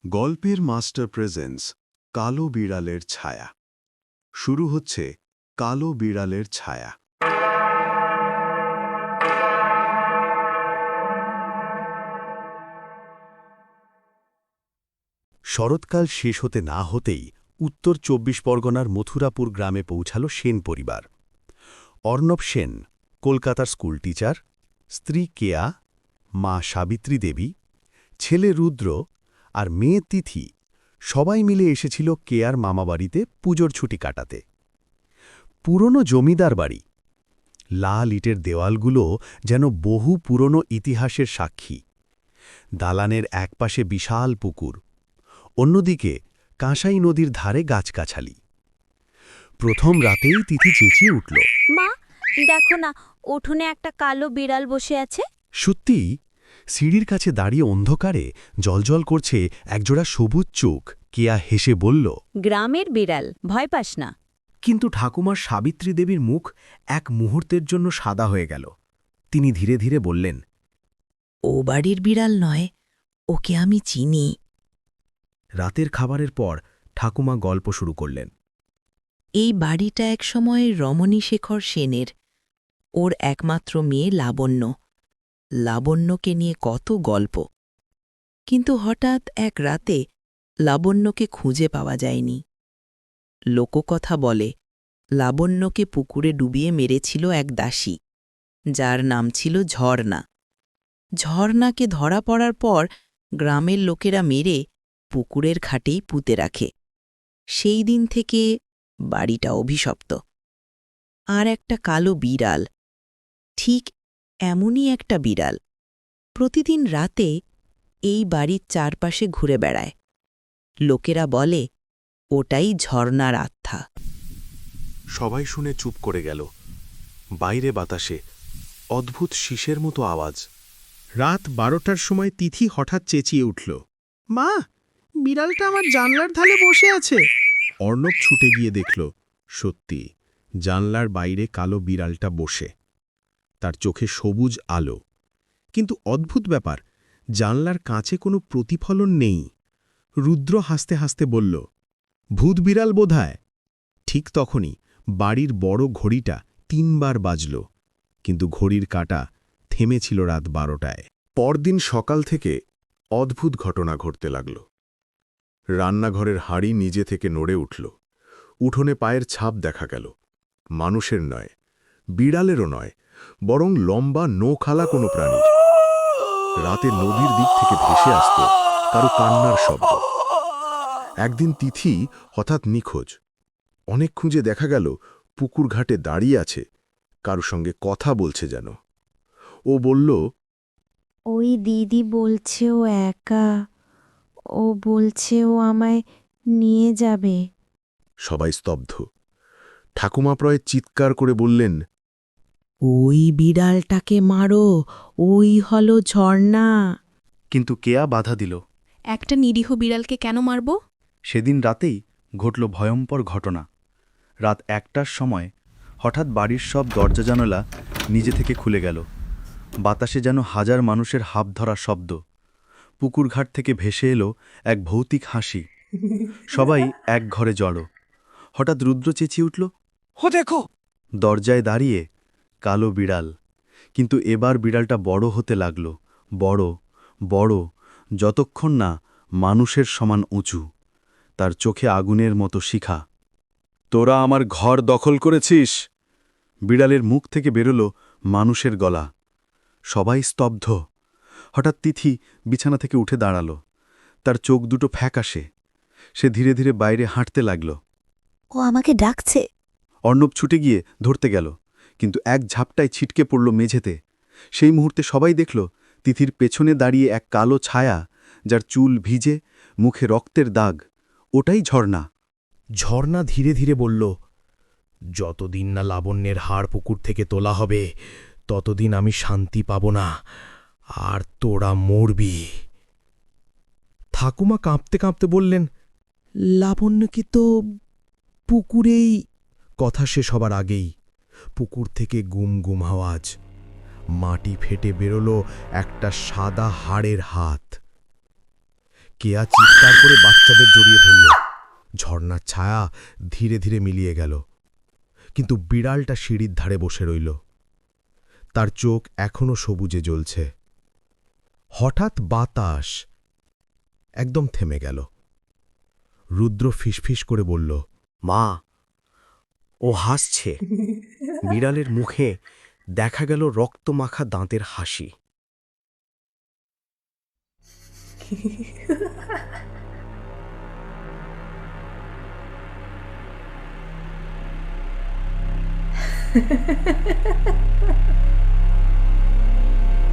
গল্পের master presence কালো বিড়ালের ছায়া। শুরু হচ্ছে কালো বিড়ালের ছায়া। শরৎকাল শেষ হতে না হতেই উত্তর ২৪ পরগনার মথুরাপুর গ্রামে পৌঁছাল সেন পরিবার। অর্ণব সেন কলকাতার স্কুল টিচার, স্ত্রী কেয়া, মা সাবিত্রী দেবী, ছেলে রুদ্র আর মেয়ে তিথি সবাই মিলে এসেছিল কেয়ার মামাবাড়িতে পুজোর ছুটি কাটাতে। পুরনো জমিদার বাড়ি, লাল ইটের দেওয়ালগুলো যেন বহু পুরনো ইতিহাসের সাক্ষী। দালানের একপাশে বিশাল পুকুর, অন্যদিকে কাঁসাই নদীর ধারে গাছগাছালি। প্রথম রাতেই তিথি চেঁচিয়ে উঠল, মা, দেখো না, উঠোনে একটা কালো বিড়াল বসে আছে। সত্যিই সিঁড়ির কাছে দাঁড়িয়ে অন্ধকারে জলজল করছে একজোড়া সবুজ চোখ। কেয়া হেসে বলল, গ্রামের বিড়াল, ভয় পাস না। কিন্তু ঠাকুমার সাবিত্রী দেবীর মুখ এক মুহূর্তের জন্য সাদা হয়ে গেল। তিনি ধীরে ধীরে বললেন, ও বাড়ির বিড়াল নয়, ওকে আমি চিনি। রাতের খাবারের পর ঠাকুমা গল্প শুরু করলেন। এই বাড়িটা একসময় রমণীশেখর সেনের। ওর একমাত্র মেয়ে লাবণ্য। লাবণ্যকে নিয়ে কত গল্প। কিন্তু হঠাৎ এক রাতে লাবণ্যকে খুঁজে পাওয়া যায়নি। লোককথা বলে লাবণ্যকে পুকুরে ডুবিয়ে মেরেছিল এক দাসী, যার নাম ছিল ঝর্ণা। ঝর্ণাকে ধরা পড়ার পর গ্রামের লোকেরা মেরে পুকুরের ঘাটেই পুঁতে রাখে। সেই দিন থেকে বাড়িটা অভিশপ্ত। আর একটা কালো বিড়াল, ঠিক এমনই একটা বিড়াল, প্রতিদিন রাতে এই বাড়ির চারপাশে ঘুরে বেড়ায়। লোকেরা বলে ওটাই ঝর্ণার আত্মা। সবাই শুনে চুপ করে গেল। বাইরে বাতাসে অদ্ভুত শীষের মতো আওয়াজ। রাত ১২টার সময় তিথি হঠাৎ চেঁচিয়ে উঠল, মা, বিড়ালটা আমার জানলার ধারে বসে আছে। অর্ণব ছুটে গিয়ে দেখল, সত্যি জানলার বাইরে কালো বিড়ালটা বসে। তার চোখে সবুজ আলো, কিন্তু অদ্ভুত ব্যাপার, জানলার কাছে কোনো প্রতিফলন নেই। রুদ্র হাসতে হাসতে বলল, ভূত বিড়াল বোধহয়। ঠিক তখনই বাড়ির বড় ঘড়িটা ৩ বার বাজল, কিন্তু ঘড়ির কাঁটা থেমেছিল রাত ১২টায়। পরদিন সকাল থেকে অদ্ভুত ঘটনা ঘটতে লাগল। রান্নাঘরের হাঁড়ি নিজে থেকে নড়ে উঠল। উঠোনে পায়ের ছাপ দেখা গেল। মানুষের নয়, বিড়ালেরও নয়, বরং লম্বা নোখালা কোনো প্রাণীর। রাতে নদীর দিক থেকে ভেসে আসত কারো কান্নার শব্দ। একদিন তিথি হঠাৎ নিখোঁজ। অনেক খুঁজে দেখা গেল পুকুর ঘাটে দাঁড়িয়ে আছে, কারো সঙ্গে কথা বলছে যেন। ও বলল, ওই দিদি বলছে ও একা, ও বলছে ও আমায় নিয়ে যাবে। সবাই স্তব্ধ। ঠাকুমা প্রায় চিৎকার করে বললেন, ওই বিড়ালটাকে মারো, ওই হলো ঝর্ণা। কিন্তু কেয়া বাধা দিল। একটা নিরীহ বিড়ালকে কেন মারব? সেদিন রাতেই ঘটল ভয়ঙ্কর ঘটনা। রাত ১টার সময় হঠাৎ বাড়ির সব দরজা জানালা নিজে থেকে খুলে গেল। বাতাসে যেন হাজার মানুষের হাঁপ ধরা শব্দ। পুকুরঘাট থেকে ভেসে এলো এক ভৌতিক হাসি। সবাই এক ঘরে জড়ো। হঠাৎ রুদ্র চেঁচিয়ে উঠল, ও দেখো! দরজায় দাঁড়িয়ে কালো বিড়াল। কিন্তু এবার বিড়ালটা বড় হতে লাগল, বড় বড়, যতক্ষণ না মানুষের সমান উঁচু। তার চোখে আগুনের মতো শিখা। তোরা আমার ঘর দখল করেছিস! বিড়ালের মুখ থেকে বেরোল মানুষের গলা। সবাই স্তব্ধ। হঠাৎ তিথি বিছানা থেকে উঠে দাঁড়াল। তার চোখ দুটো ফ্যাকাশে। সে ধীরে ধীরে বাইরে হাঁটতে লাগল। ও আমাকে ডাকছে। অর্ণব ছুটে গিয়ে ধরতে গেল, কিন্তু এক ঝাপটায় ছিটকে পড়ল মেঝেতে। সেই মুহূর্তে সবাই দেখল তিথির পেছনে দাঁড়িয়ে এক কালো ছায়া, যার চুল ভিজে, মুখে রক্তের দাগ। ওটাই ঝর্ণা। ঝর্ণা ধীরে ধীরে বলল, যতদিন না লাবণ্যের হাড় পুকুর থেকে তোলা হবে, ততদিন আমি শান্তি পাব না, আর তোরা মরবি। ঠাকুমা কাঁপতে কাঁপতে বললেন, লাবণ্যকে তো পুকুরেই। কথা শেষ হবার আগেই পুকুর থেকে গুম গুম আওয়াজ। মাটি ফেটে বেরোল একটা সাদা হাড়ের হাত। কেয়া চিৎকার করে বাচ্চাদের জড়িয়ে ধরল। ঝর্ণার ছায়া ধীরে ধীরে মিলিয়ে গেল, কিন্তু বিড়ালটা সিঁড়ির ধারে বসে রইল। তার চোখ এখনো সবুজে জ্বলছে। হঠাৎ বাতাস একদম থেমে গেল। রুদ্র ফিসফিস করে বলল, মা, ও হাসছে। বিড়ালের মুখে দেখা গেল রক্তমাখা দাঁতের হাসি।